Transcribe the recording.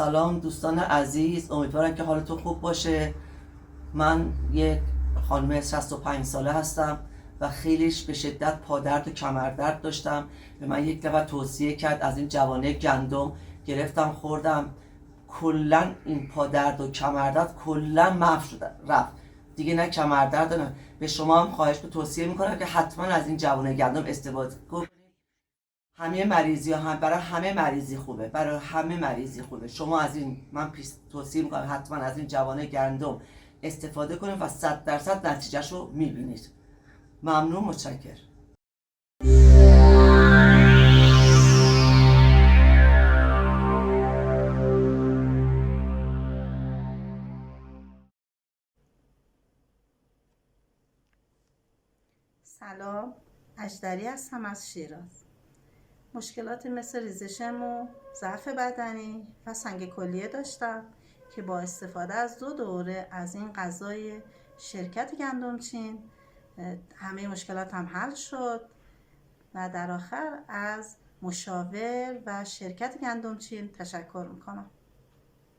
سلام دوستان عزیز، امیدوارم که حالتون خوب باشه. من یک خانم 65 ساله هستم و خیلیش به شدت پادرد و کمردرد داشتم. به من یک دفعه توصیه کرد از این جوانه گندم، گرفتم خوردم، کلا این پادرد و کمردرد کلا محو شد، رفت دیگه. نه کمردرد نه. به شما هم خواهش به توصیه میکنم که حتما از این جوانه گندم استفاده کنید. همه مریضی ها هم برای همه مریضی خوبه، برای همه مریضی خوبه. شما از این من توصیه میکنم حتما از این جوانه گندم استفاده کنید و 100% نتیجهش رو میبینید. ممنون، متشکرم. سلام، اژدری هستم از شیراز. مشکلاتی مثل ریزش مو، ضعف بدنی و سنگ کلیه داشتم که با استفاده از 2 دوره از این غذای شرکت گندمچین همه مشکلاتم حل شد و در آخر از مشاور و شرکت گندمچین تشکر میکنم.